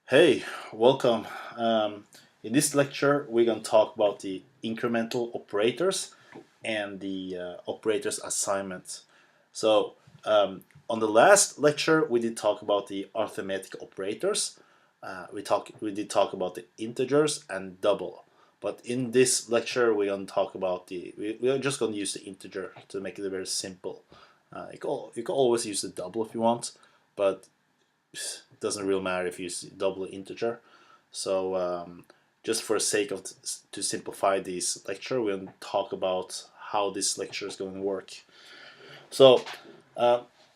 Hey, welcome. In this lecture, we're going to talk about the incremental operators and the operators assignment. So, on the last lecture, we did talk about the arithmetic operators. We did talk about the integers and double. But in this lecture, we're going to talk about we are just going to use the integer to make it very simple. You can always use the double if you want, but it doesn't really matter if you use double integer. So just for the sake of to simplify this lecture, we're going to talk about how this lecture is going to work. So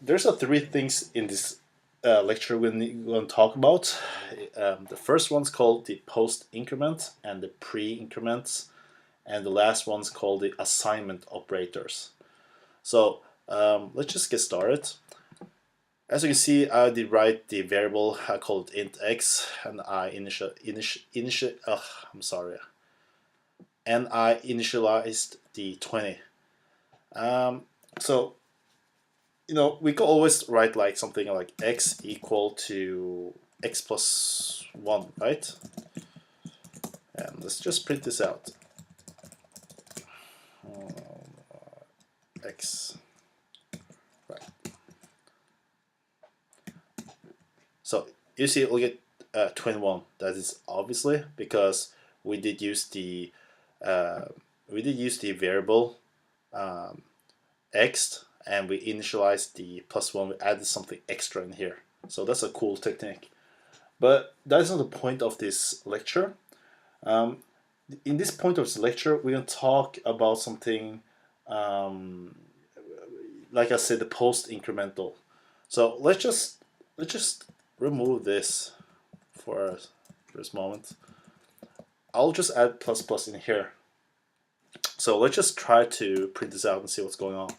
there's three things in this lecture we're going to talk about. The first one's called the post increment and the pre increments, and the last one's called the assignment operators. So let's just get started. As you can see, I did write the variable. I call it int x, and I initialized the 20. So we could always write like something like x equal to x plus 1, right? And let's just print this out. X, right. So you see, we'll get 21. That is obviously because we did use the variable x, and we initialized the plus 1. We added something extra in here. So that's a cool technique. But that's not the point of this lecture. In this point of this lecture, we're going to talk about something like I said, the post incremental. So let's just remove this for this moment. I'll just add plus plus in here. So let's just try to print this out and see what's going on.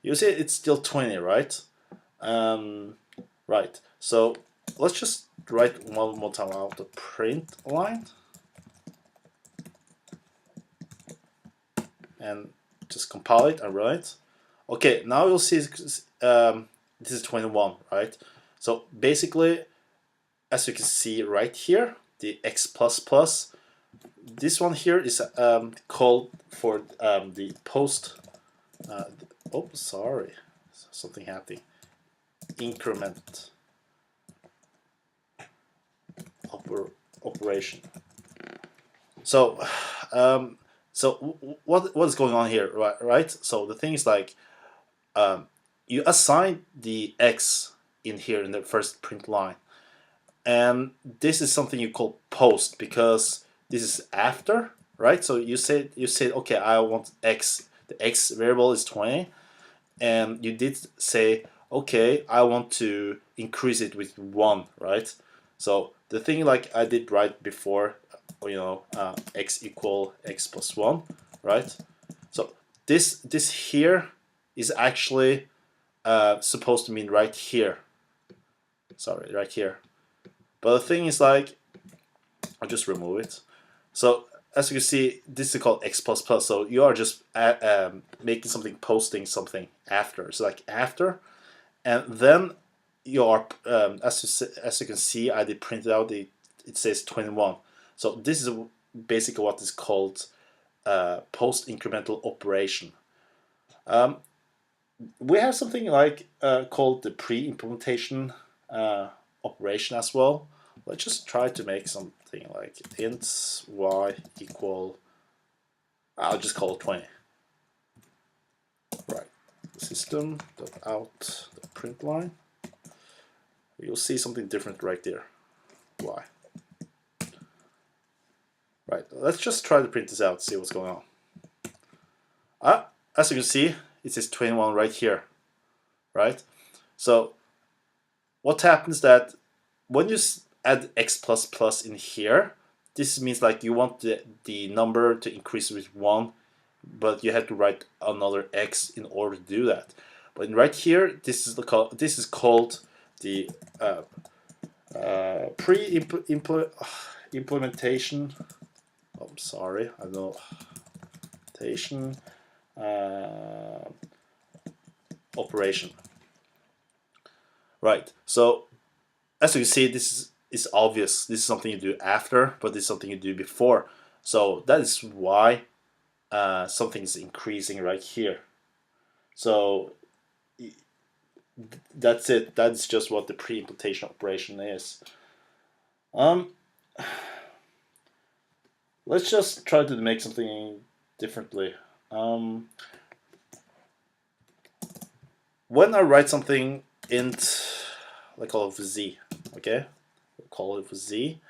You see it's still 20, right? Right. So let's just write one more time out the print line. And just compile it and run it. Okay, now you'll see this is 21, right? So basically, as you can see right here, the x plus plus, this one here is called for the post. Oh, sorry, something happening. Increment operation. So, what is going on here, right? So the thing is like, you assign the x in here in the first print line, and this is something you call post because this is after, right? So you said okay, I want x. The x variable is 20, and you did say okay, I want to increase it with 1, right? So the thing like I did right before, x equal x plus 1, right? So this here is actually supposed to mean right here. Sorry, right here. But the thing is like, I'll just remove it. So as you can see, this is called x plus plus. So you are just making something, posting something after. So like after, and then you are as you can see, I did print it out. It says 21. So this is basically what is called post incremental operation. We have something like called the pre-implementation operation as well. Let's just try to make something like int y equal, I'll just call it 20. Right. System.out the print line. You'll see something different right there. Y. Right. Let's just try to print this out, see what's going on. As you can see, it says 21 right here. Right? So what happens that when you add x plus plus in here, this means like you want the number to increase with 1, but you have to write another x in order to do that. But right here, this is called the pre-implementation. Oh, I'm sorry, I know. Operation. Right. So as you see, this is is obvious. This is something you do after, but this is something you do before. So that is why something is increasing right here. So that's it. That's just what the pre-implementation operation is. Let's just try to make something differently. When I write something int, let's call it z, okay? We'll call it z,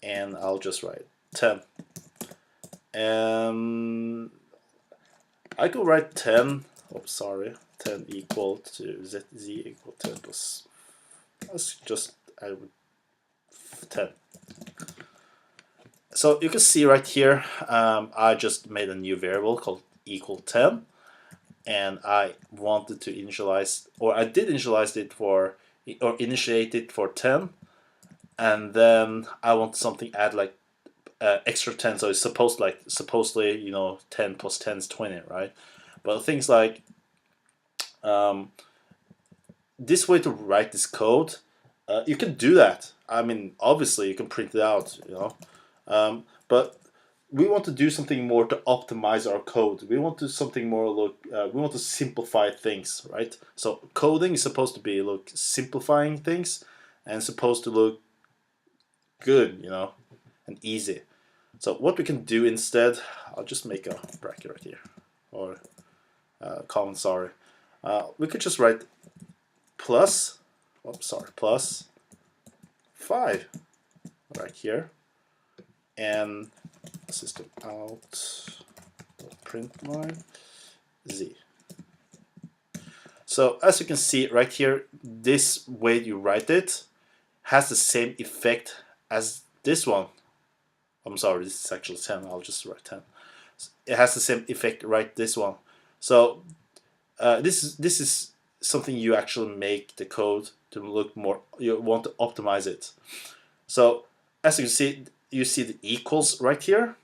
and I'll just write 10. And I could write 10. Oops, sorry. 10 equal to z equal 10 plus. Let's just add 10. So you can see right here, I just made a new variable called equal 10, and I wanted to initialize, or I did initialize it for, or initiate it for 10, and then I want something add like extra 10, so it's supposedly, you know, 10 plus 10 is 20, right? But things like this way to write this code, you can do that. I mean, obviously you can print it out, you know, but we want to do something more to optimize our code. We want to something more we want to simplify things, right? So coding is supposed to be simplifying things and supposed to look good, you know, and easy. So what we can do instead, I'll just make a bracket right here, or comment, sorry. We could just write plus, plus 5 right here, and system out print line z. So as you can see right here, this way you write it has the same effect as this one. I'm sorry, this is actually 10. I'll just write 10. It has the same effect, right? This one. So this is something you actually make the code to look more. You want to optimize it. So as you see the equals right here.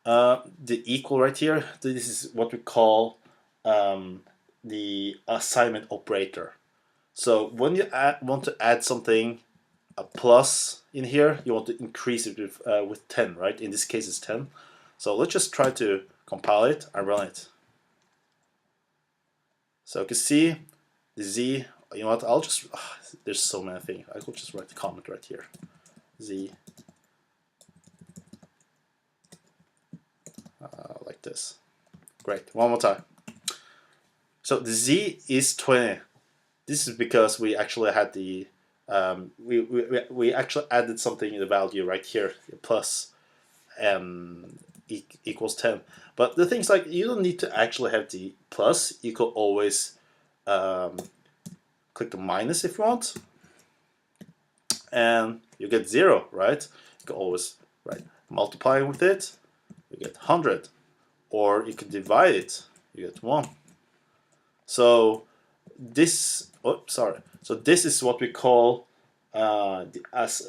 The equal right here. This is what we call the assignment operator. So when you want to add something, a plus in here, you want to increase it with 10, right? In this case, it's 10. So let's just try to compile it and run it. So you can see the z. You know what? I'll just there's so many things. I could just write the comment right here. Z like this. Great. One more time. So the z is 20. This is because we actually had the we actually added something in the value right here, plus equals 10. But the thing's like, you don't need to actually have the plus. You could always click the minus if you want, and you get 0, right? You can always multiply with it, you get 100, or you can divide it, you get 1. So this, so this is what we call this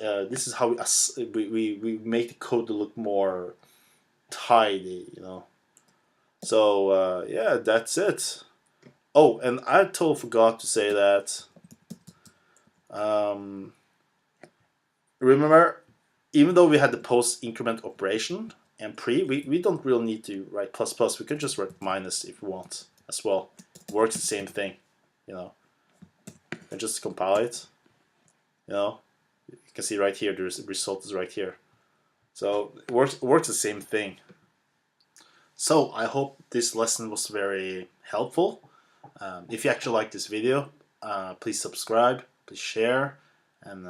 is how we make the code to look more tidy, you know. So yeah, that's it. Oh, and I totally forgot to say that. Remember, even though we had the post increment operation and pre, we don't really need to write plus plus. We could just write minus if we want as well. Works the same thing, you know. And just compile it, you know. You can see right here, the result is right here. So it works the same thing. So I hope this lesson was very helpful. If you actually like this video, please subscribe, please share, and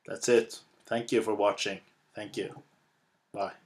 that's it. Thank you for watching. Thank you. Bye.